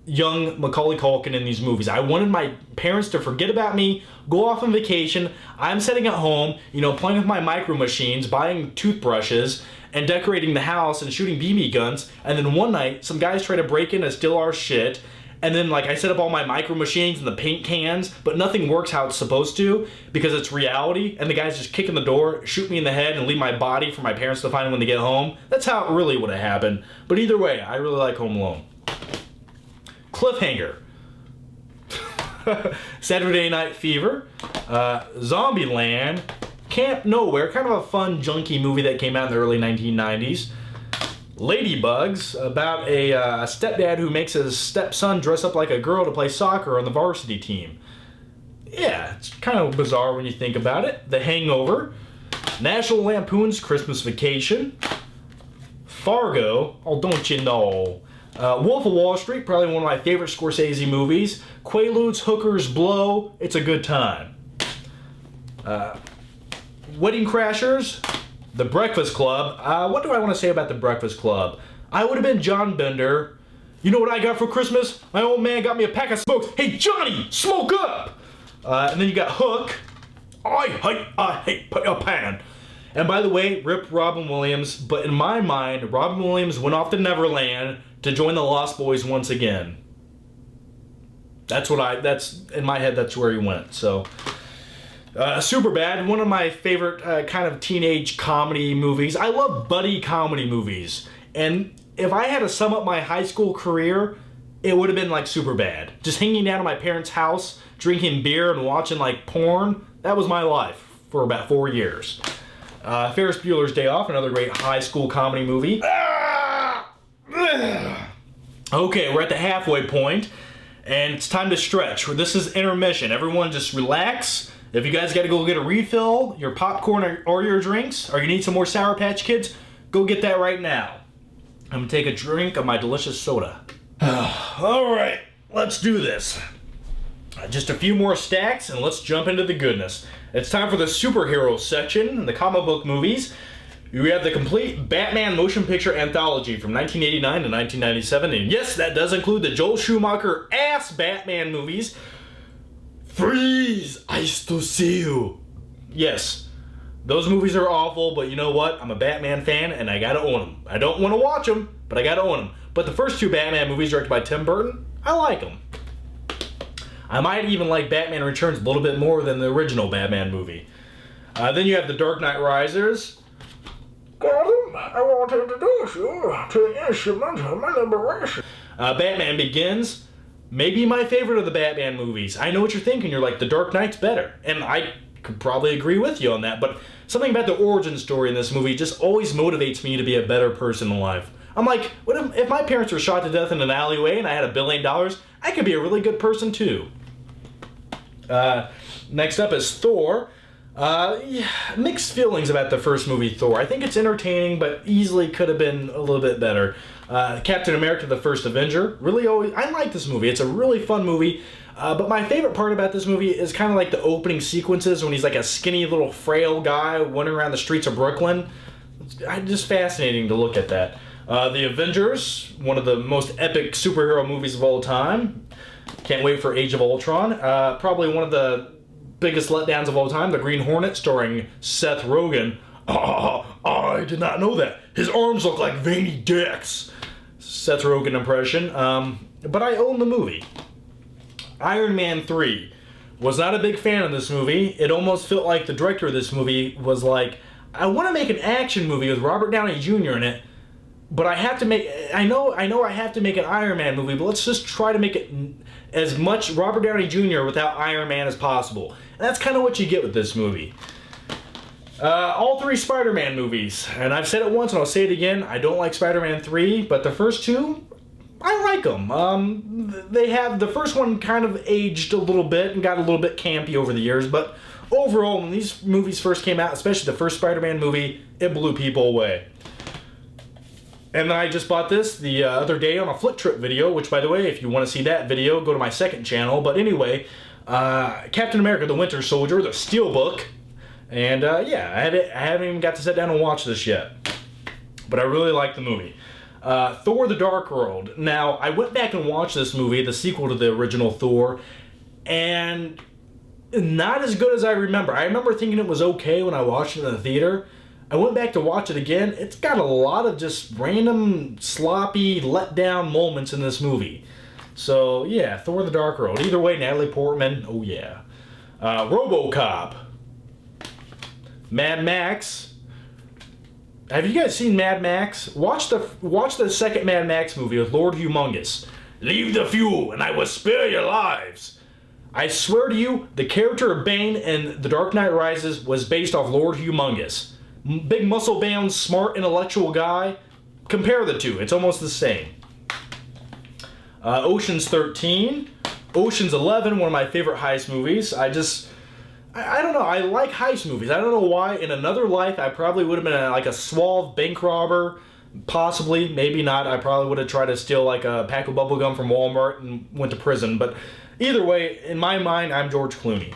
young Macaulay Culkin in these movies. I wanted my parents to forget about me, go off on vacation. I'm sitting at home, playing with my micro machines, buying toothbrushes, and decorating the house and shooting BB guns. And then one night, some guys try to break in and steal our shit. and then like I set up all my micro machines and the paint cans, but nothing works how it's supposed to because it's reality, and the guys just kick in the door, shoot me in the head, and leave my body for my parents to find when they get home. That's how it really would have happened. But either way, I really like Home Alone. Cliffhanger. Saturday Night Fever. Zombieland. Camp Nowhere, kind of a fun, junky movie that came out in the early 1990s. Ladybugs, about a stepdad who makes his stepson dress up like a girl to play soccer on the varsity team. Yeah, it's kind of bizarre when you think about it. The Hangover. National Lampoon's Christmas Vacation. Fargo, oh don't you know. Wolf of Wall Street, probably one of my favorite Scorsese movies. Quaaludes, Hookers, Blow, it's a good time. Wedding Crashers, The Breakfast Club. What do I want to say about The Breakfast Club? I would have been John Bender. You know what I got for Christmas? My old man got me a pack of smokes. Hey Johnny, smoke up! And then you got Hook. I hate a pan. And by the way, rip Robin Williams, but in my mind, Robin Williams went off to Neverland to join the Lost Boys once again. That's in my head, that's where he went, so. Superbad, one of my favorite kind of teenage comedy movies. I love buddy comedy movies. And if I had to sum up my high school career, it would have been like Superbad. Just hanging out at my parents' house, drinking beer and watching like porn. That was my life for about 4 years. Ferris Bueller's Day Off, another great high school comedy movie. Okay, we're at the halfway point, and it's time to stretch. This is intermission. Everyone just relax. If you guys got to go get a refill, your popcorn or your drinks, or you need some more Sour Patch Kids, go get that right now. I'm going to take a drink of my delicious soda. Alright, let's do this. Just a few more stacks, and let's jump into the goodness. It's time for the superhero section, the comic book movies. We have the complete Batman motion picture anthology from 1989 to 1997, and yes, that does include the Joel Schumacher ass Batman movies. Freeze! I still see you. Yes, those movies are awful, but you know what? I'm a Batman fan, and I gotta own them. I don't want to watch them, but I gotta own them. But the first two Batman movies directed by Tim Burton, I like them. I might even like Batman Returns a little bit more than the original Batman movie. Then you have The Dark Knight Rises. Gotham, I want to introduce you to the instrument of my liberation. Batman Begins. Maybe my favorite of the Batman movies. I know what you're thinking. You're like, The Dark Knight's better. And I could probably agree with you on that. But something about the origin story in this movie just always motivates me to be a better person in life. I'm like, what if my parents were shot to death in an alleyway and I had $1 billion? I could be a really good person too. Next up is Thor. Mixed feelings about the first movie, Thor. I think it's entertaining, but easily could have been a little bit better. Captain America: The First Avenger. I like this movie. It's a really fun movie. But my favorite part about this movie is kind of like the opening sequences when he's like a skinny little frail guy wandering around the streets of Brooklyn. It's just fascinating to look at that. The Avengers, one of the most epic superhero movies of all time. Can't wait for Age of Ultron. Probably one of the biggest letdowns of all time, The Green Hornet, starring Seth Rogen. I did not know that. His arms look like veiny dicks. Seth Rogen impression. But I own the movie. Iron Man 3. Was not a big fan of this movie. It almost felt like the director of this movie was like, I want to make an action movie with Robert Downey Jr. in it, but I have to make, I know I have to make an Iron Man movie, but let's just try to make it as much Robert Downey Jr. without Iron Man as possible. And that's kind of what you get with this movie. All three Spider-Man movies, and I've said it once and I'll say it again, I don't like Spider-Man 3, but the first two, I like them. The first one kind of aged a little bit and got a little bit campy over the years, but overall, when these movies first came out, especially the first Spider-Man movie, it blew people away. And I just bought this the other day on a Flick Trip video, which, by the way, if you want to see that video, go to my second channel. But anyway, Captain America: The Winter Soldier, the Steelbook. And yeah, I haven't even got to sit down and watch this yet. But I really like the movie. Thor: The Dark World. Now, I went back and watched this movie, the sequel to the original Thor, and not as good as I remember. I remember thinking it was okay when I watched it in the theater. I went back to watch it again. It's got a lot of just random, sloppy, let-down moments in this movie. So, yeah, Thor the Dark World. Either way, Natalie Portman, oh yeah. RoboCop. Mad Max. Have you guys seen Mad Max? Watch the second Mad Max movie with Lord Humongous. Leave the fuel and I will spare your lives. I swear to you, the character of Bane in The Dark Knight Rises was based off Lord Humongous. Big muscle-bound, smart, intellectual guy. Compare the two. It's almost the same. Ocean's 13. Ocean's 11, one of my favorite heist movies. I don't know. I like heist movies. I don't know why. In another life, I probably would have been like a suave bank robber. Possibly. Maybe not. I probably would have tried to steal like a pack of bubblegum from Walmart and went to prison. But either way, in my mind, I'm George Clooney.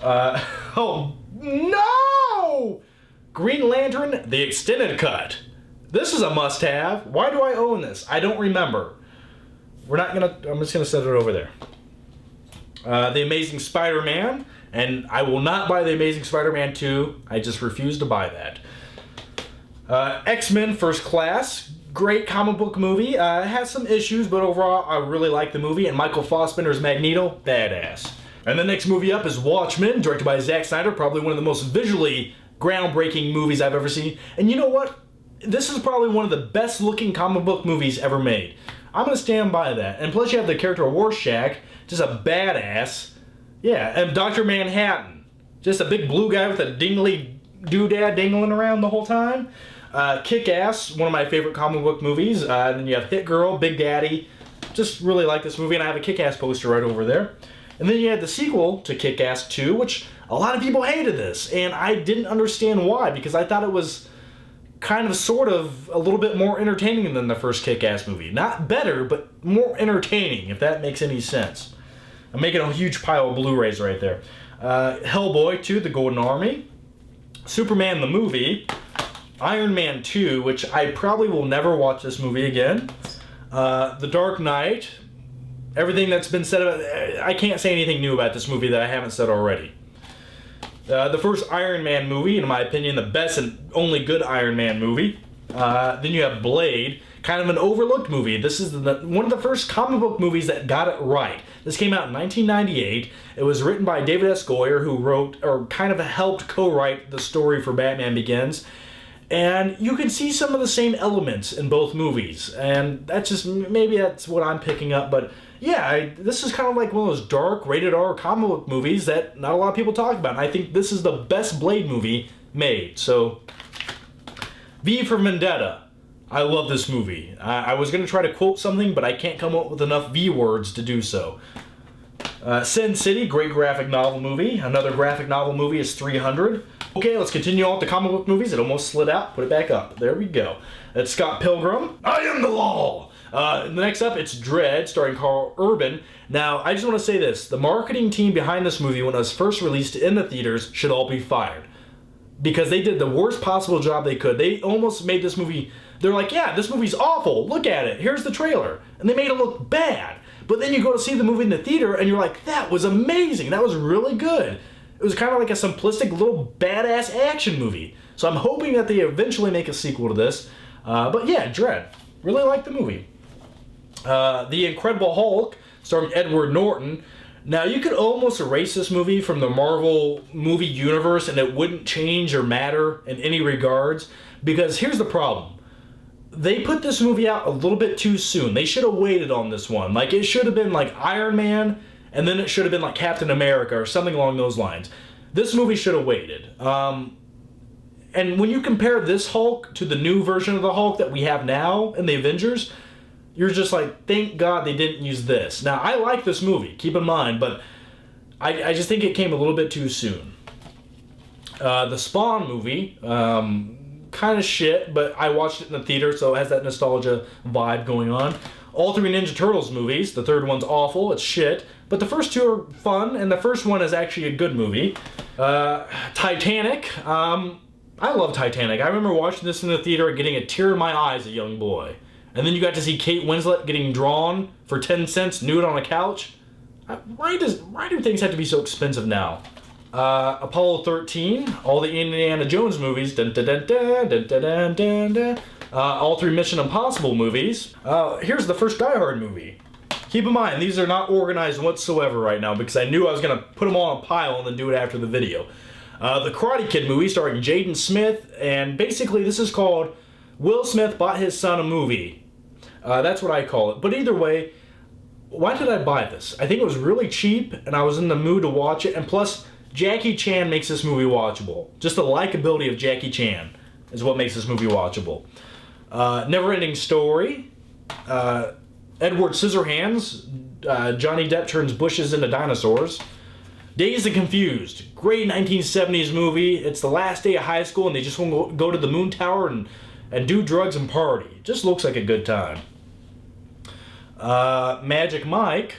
Oh, no! Green Lantern, the extended cut. This is a must-have. Why do I own this? I don't remember. I'm just gonna set it over there. The Amazing Spider-Man, and I will not buy The Amazing Spider-Man 2. I just refuse to buy that. X-Men First Class, great comic book movie. It has some issues, but overall I really like the movie, and Michael Fassbender's Magneto, badass. And the next movie up is Watchmen, directed by Zack Snyder, probably one of the most visually groundbreaking movies I've ever seen. And you know what? This is probably one of the best looking comic book movies ever made. I'm going to stand by that. And plus you have the character of Rorschach, just a badass. Yeah, and Dr. Manhattan, just a big blue guy with a dingly doodad dingling around the whole time. Kick-Ass, one of my favorite comic book movies. Then you have Hit Girl, Big Daddy. Just really like this movie, and I have a Kick-Ass poster right over there. And then you had the sequel to Kick-Ass 2, which a lot of people hated this, and I didn't understand why, because I thought it was kind of sort of a little bit more entertaining than the first Kick-Ass movie. Not better, but more entertaining, if that makes any sense. I'm making a huge pile of Blu-rays right there. Hellboy 2, The Golden Army. Superman the movie. Iron Man 2, which I probably will never watch this movie again. The Dark Knight. Everything that's been said about it, I can't say anything new about this movie that I haven't said already. The first Iron Man movie, in my opinion, the best and only good Iron Man movie. Then you have Blade, kind of an overlooked movie. This is one of the first comic book movies that got it right. This came out in 1998. It was written by David S. Goyer, who wrote, or kind of helped co-write the story for Batman Begins. And you can see some of the same elements in both movies. And that's just, maybe that's what I'm picking up, but yeah, this is kind of like one of those dark, rated R comic book movies that not a lot of people talk about. And I think this is the best Blade movie made. So, V for Vendetta. I love this movie. I was going to try to quote something, but I can't come up with enough V words to do so. Sin City, great graphic novel movie. Another graphic novel movie is 300. Okay, let's continue on with the comic book movies. It almost slid out. Put it back up. There we go. It's Scott Pilgrim. I am the law. Next up, it's Dredd, starring Carl Urban. Now, I just want to say this. The marketing team behind this movie, when it was first released in the theaters, should all be fired. Because they did the worst possible job they could. They almost made this movie... They're like, yeah, this movie's awful. Look at it. Here's the trailer. And they made it look bad. But then you go to see the movie in the theater, and you're like, that was amazing. That was really good. It was kind of like a simplistic little badass action movie. So I'm hoping that they eventually make a sequel to this. But yeah, Dredd. Really like the movie. The Incredible Hulk, starring Edward Norton. Now, you could almost erase this movie from the Marvel movie universe and it wouldn't change or matter in any regards. Because here's the problem. They put this movie out a little bit too soon. They should have waited on this one. Like, it should have been like Iron Man, and then it should have been like Captain America or something along those lines. This movie should have waited. And when you compare this Hulk to the new version of the Hulk that we have now in the Avengers, you're just like, thank God they didn't use this. Now, I like this movie, keep in mind, but I just think it came a little bit too soon. The Spawn movie, kind of shit, but I watched it in the theater, so it has that nostalgia vibe going on. All three Ninja Turtles movies. The third one's awful, it's shit, but the first two are fun, and the first one is actually a good movie. Titanic. I love Titanic. I remember watching this in the theater and getting a tear in my eye as a young boy. And then you got to see Kate Winslet getting drawn for 10 cents nude on a couch. Why do things have to be so expensive now? Apollo 13, all the Indiana Jones movies, dun, dun, dun, dun, dun, dun, dun, dun. All three Mission Impossible movies. Here's the first Die Hard movie. Keep in mind, these are not organized whatsoever right now because I knew I was going to put them all in a pile and then do it after the video. The Karate Kid movie starring Jaden Smith, and basically this is called Will Smith Bought His Son a Movie. That's what I call it. But either way, why did I buy this? I think it was really cheap, and I was in the mood to watch it, and plus, Jackie Chan makes this movie watchable. Just the likability of Jackie Chan is what makes this movie watchable. Never-Ending Story, Edward Scissorhands, Johnny Depp turns bushes into dinosaurs. Dazed and Confused, great 1970s movie. It's the last day of high school and they just want to go to the moon tower and do drugs and party. Just looks like a good time. Magic Mike.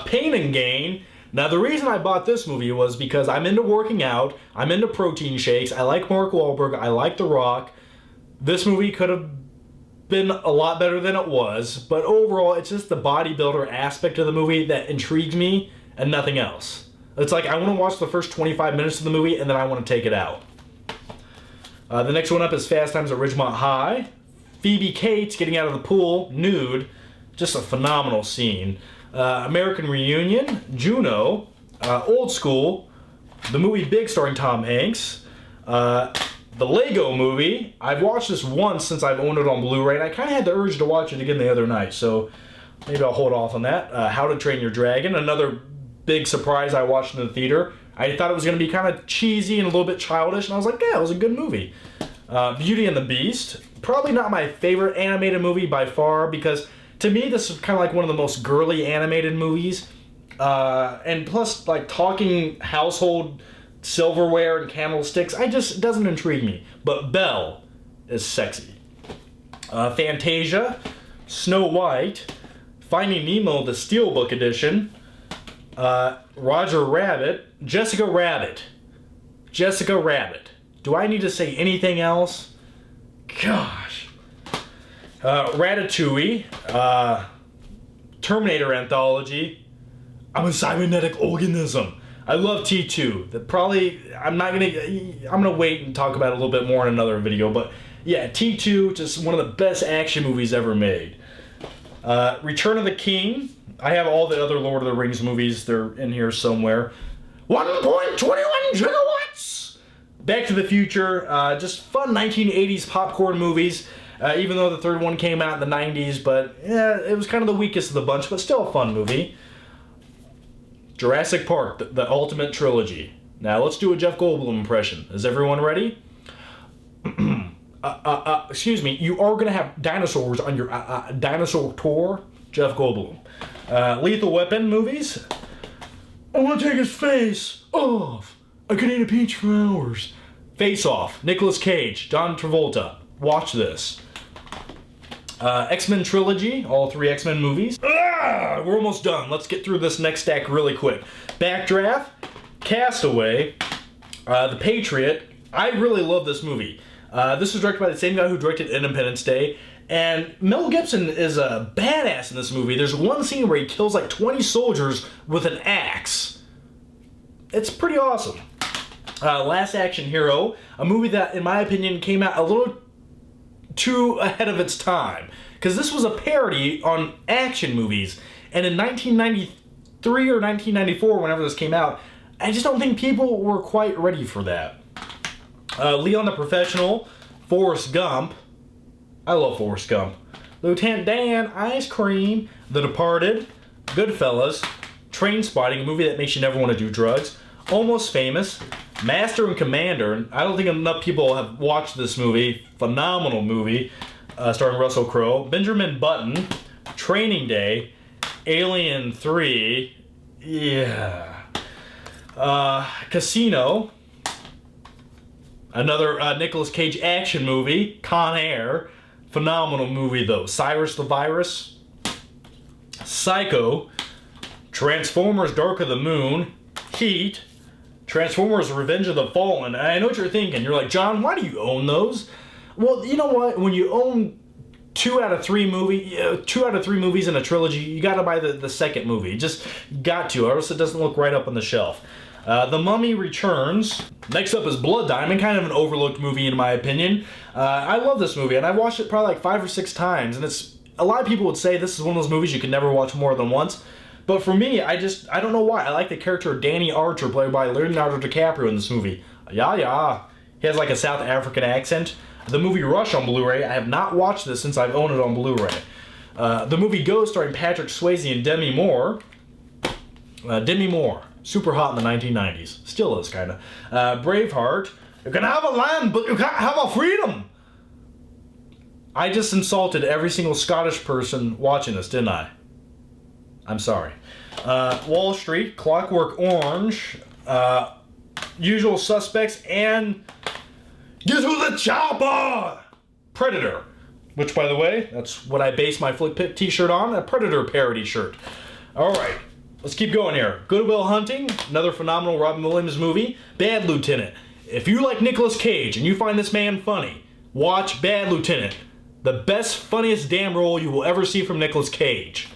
Pain and Gain. Now the reason I bought this movie was because I'm into working out, I'm into protein shakes, I like Mark Wahlberg, I like The Rock. This movie could have been a lot better than it was, but overall it's just the bodybuilder aspect of the movie that intrigues me and nothing else. It's like I want to watch the first 25 minutes of the movie and then I want to take it out. The next one up is Fast Times at Ridgemont High. Phoebe Cates getting out of the pool, nude. Just a phenomenal scene. American Reunion, Juno, Old School, the movie Big starring Tom Hanks, the Lego Movie. I've watched this once since I've owned it on Blu-ray, and I kind of had the urge to watch it again the other night, so maybe I'll hold off on that. How to Train Your Dragon, another big surprise I watched in the theater. I thought it was going to be kind of cheesy and a little bit childish, and I was like, yeah, it was a good movie. Beauty and the Beast, probably not my favorite animated movie by far, because to me this is kind of like one of the most girly animated movies. And plus, like, talking household silverware and candlesticks, it doesn't intrigue me. But Belle is sexy. Fantasia, Snow White, Finding Nemo, the Steelbook edition, Roger Rabbit, Jessica Rabbit. Jessica Rabbit. Do I need to say anything else? Gosh. Ratatouille, Terminator Anthology, I'm a cybernetic organism. I love T2. I'm gonna wait and talk about it a little bit more in another video, but yeah, T2, just one of the best action movies ever made. Return of the King. I have all the other Lord of the Rings movies. They're in here somewhere. 1.21 gigawatts! Back to the Future. Just fun 1980s popcorn movies. Even though the third one came out in the 90s, but yeah, it was kind of the weakest of the bunch, but still a fun movie. Jurassic Park, the Ultimate Trilogy. Now let's do a Jeff Goldblum impression. Is everyone ready? Excuse me, you are going to have dinosaurs on your dinosaur tour? Jeff Goldblum. Lethal Weapon movies. I want to take his face off. I could eat a peach for hours. Face Off. Nicolas Cage. John Travolta. Watch this. X-Men Trilogy, all 3 X-Men movies. We're almost done. Let's get through this next stack really quick. Backdraft, Castaway, The Patriot. I really love this movie. This was directed by the same guy who directed Independence Day, and Mel Gibson is a badass in this movie. There's one scene where he kills like 20 soldiers with an axe. It's pretty awesome. Last Action Hero, a movie that, in my opinion, came out a little too ahead of its time, because this was a parody on action movies, and in 1993 or 1994, whenever this came out, I just don't think people were quite ready for that. Leon the Professional, Forrest Gump. I love Forrest Gump. Lieutenant Dan, Ice Cream, The Departed, Goodfellas, Trainspotting, a movie that makes you never want to do drugs, Almost Famous, Master and Commander. I don't think enough people have watched this movie. Phenomenal movie, starring Russell Crowe. Benjamin Button, Training Day, Alien 3, yeah. Casino, another Nicolas Cage action movie. Con Air, phenomenal movie though. Cyrus the Virus, Psycho, Transformers Dark of the Moon, Heat, Transformers Revenge of the Fallen. And I know what you're thinking. You're like, John, why do you own those? Well, you know what? When you own 2 out of 3 movies in a trilogy, you gotta buy the second movie. Just got to, or else it doesn't look right up on the shelf. The Mummy Returns. Next up is Blood Diamond, kind of an overlooked movie in my opinion. I love this movie, and I've watched it probably like 5 or 6 times, and it's a lot of people would say this is one of those movies you can never watch more than once. But for me, I don't know why. I like the character of Danny Archer, played by Leonardo DiCaprio in this movie. Yeah. He has like a South African accent. The movie Rush on Blu-ray. I have not watched this since I've owned it on Blu-ray. The movie Ghost, starring Patrick Swayze and Demi Moore. Demi Moore. Super hot in the 1990s. Still is, kind of. Braveheart. You can have a land, but you can't have a freedom. I just insulted every single Scottish person watching this, didn't I? I'm sorry. Wall Street, Clockwork Orange, Usual Suspects, and Get to the Chopper! Predator. Which, by the way, that's what I base my Flick Pit t-shirt on, a Predator parody shirt. Alright, let's keep going here. Good Will Hunting, another phenomenal Robin Williams movie. Bad Lieutenant. If you like Nicolas Cage and you find this man funny, watch Bad Lieutenant. The best, funniest damn role you will ever see from Nicolas Cage.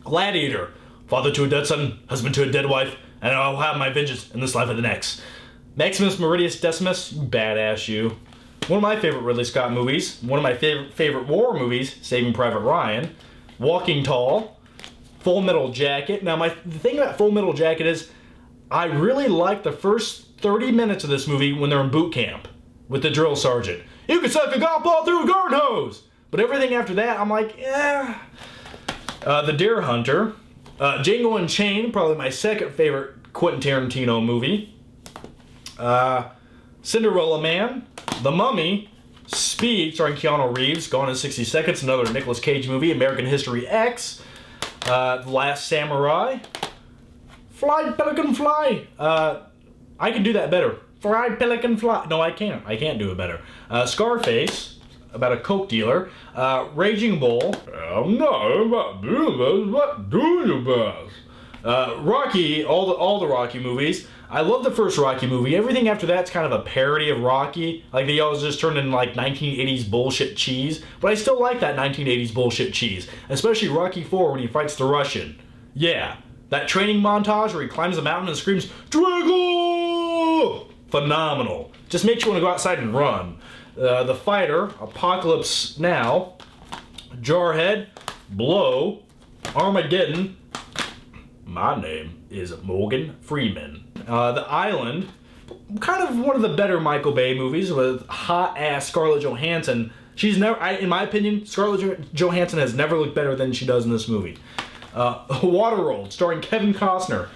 Gladiator. Father to a dead son, husband to a dead wife, and I'll have my vengeance in this life or the next. Maximus Meridius Decimus, you badass you. One of my favorite Ridley Scott movies. One of my favorite war movies, Saving Private Ryan. Walking Tall. Full Metal Jacket. Now, the thing about Full Metal Jacket is, I really like the first 30 minutes of this movie when they're in boot camp with the drill sergeant. You can suck a golf ball through a garden hose! But everything after that, I'm like, eh. The Deer Hunter. Django Unchained, probably my second favorite Quentin Tarantino movie. Cinderella Man. The Mummy. Speed, starring Keanu Reeves. Gone in 60 Seconds, another Nicolas Cage movie. American History X. The Last Samurai. Fly, Pelican, Fly. I can do that better. Fly, Pelican, Fly. No, I can't. I can't do it better. Scarface, about a coke dealer. Raging Bull. I'm not about doing this. What do you best? Rocky, all the Rocky movies. I love the first Rocky movie. Everything after that's kind of a parody of Rocky. Like they always just turned into like 1980s bullshit cheese. But I still like that 1980s bullshit cheese. Especially Rocky 4 when he fights the Russian. Yeah. That training montage where he climbs the mountain and screams, Drago! Phenomenal. Just makes you want to go outside and run. The Fighter, Apocalypse Now, Jarhead, Blow, Armageddon. My name is Morgan Freeman. The Island, kind of one of the better Michael Bay movies with hot-ass Scarlett Johansson. She's never, in my opinion, Scarlett Johansson has never looked better than she does in this movie. Waterworld, starring Kevin Costner.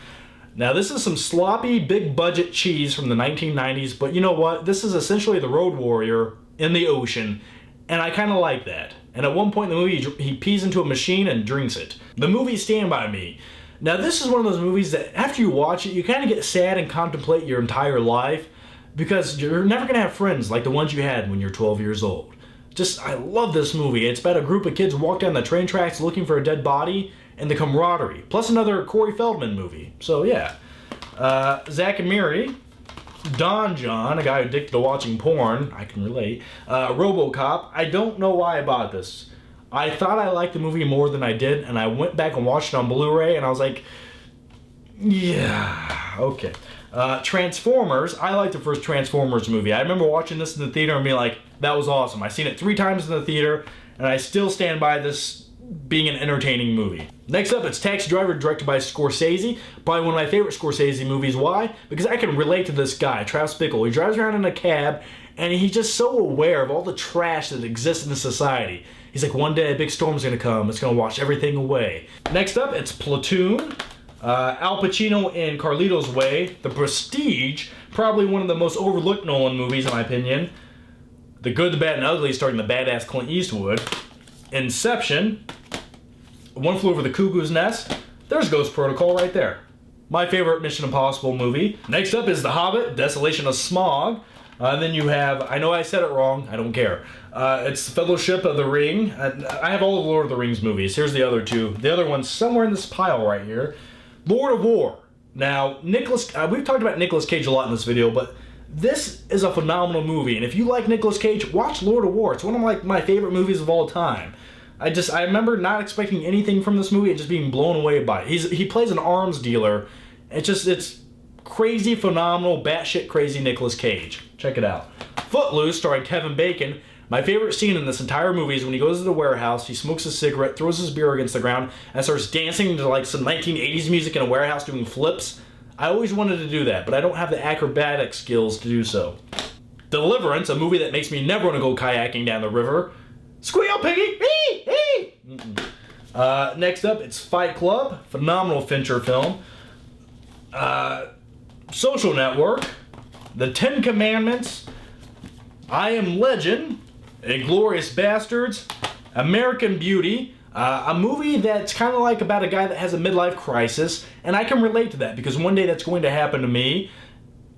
Now, this is some sloppy, big-budget cheese from the 1990s, but you know what? This is essentially the Road Warrior in the ocean, and I kind of like that. And at one point in the movie, he pees into a machine and drinks it. The movie Stand By Me. Now, this is one of those movies that after you watch it, you kind of get sad and contemplate your entire life because you're never going to have friends like the ones you had when you're 12 years old. I love this movie. It's about a group of kids walk down the train tracks looking for a dead body and the camaraderie. Plus another Corey Feldman movie. So, yeah. Zack and Miri. Don John, a guy addicted to watching porn. I can relate. RoboCop. I don't know why I bought this. I thought I liked the movie more than I did, and I went back and watched it on Blu-ray, and I was like, yeah, okay. Transformers. I liked the first Transformers movie. I remember watching this in the theater and being like, that was awesome. I've seen it 3 times in the theater, and I still stand by this being an entertaining movie. Next up, it's Taxi Driver, directed by Scorsese. Probably one of my favorite Scorsese movies. Why? Because I can relate to this guy, Travis Bickle. He drives around in a cab, and he's just so aware of all the trash that exists in the society. He's like, one day a big storm's gonna come. It's gonna wash everything away. Next up, it's Platoon. Al Pacino in Carlito's Way. The Prestige. Probably one of the most overlooked Nolan movies, in my opinion. The Good, the Bad, and Ugly, starring the badass Clint Eastwood. Inception. One Flew Over the Cuckoo's Nest. There's Ghost Protocol right there. My favorite Mission Impossible movie. Next up is The Hobbit, Desolation of Smaug. Then you have, I know I said it wrong, I don't care. It's Fellowship of the Ring. I have all of Lord of the Rings movies. Here's the other 2. The other one's somewhere in this pile right here. Lord of War. Now, we've talked about Nicolas Cage a lot in this video, but this is a phenomenal movie. And if you like Nicolas Cage, watch Lord of War. It's one of my favorite movies of all time. I remember not expecting anything from this movie and just being blown away by it. He plays an arms dealer. It's crazy, phenomenal, batshit crazy Nicolas Cage. Check it out. Footloose, starring Kevin Bacon. My favorite scene in this entire movie is when he goes to the warehouse, he smokes a cigarette, throws his beer against the ground, and starts dancing to like some 1980s music in a warehouse doing flips. I always wanted to do that, but I don't have the acrobatic skills to do so. Deliverance, a movie that makes me never want to go kayaking down the river. Squeal, piggy! Next up, it's Fight Club, phenomenal Fincher film. Social Network, The Ten Commandments, I Am Legend, Inglourious Bastards, American Beauty, a movie that's kind of like about a guy that has a midlife crisis, and I can relate to that because one day that's going to happen to me.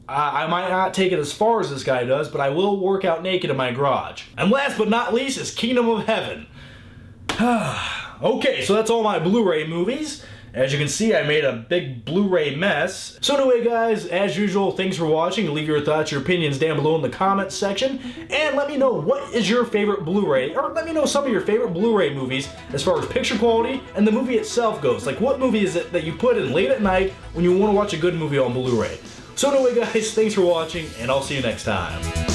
I might not take it as far as this guy does, but I will work out naked in my garage. And last but not least is Kingdom of Heaven. Okay, so that's all my Blu-ray movies. As you can see, I made a big Blu-ray mess. So anyway, guys, as usual, thanks for watching. Leave your thoughts, your opinions down below in the comments section. And let me know what is your favorite Blu-ray, or let me know some of your favorite Blu-ray movies as far as picture quality and the movie itself goes. Like, what movie is it that you put in late at night when you want to watch a good movie on Blu-ray? So anyway, guys, thanks for watching, and I'll see you next time.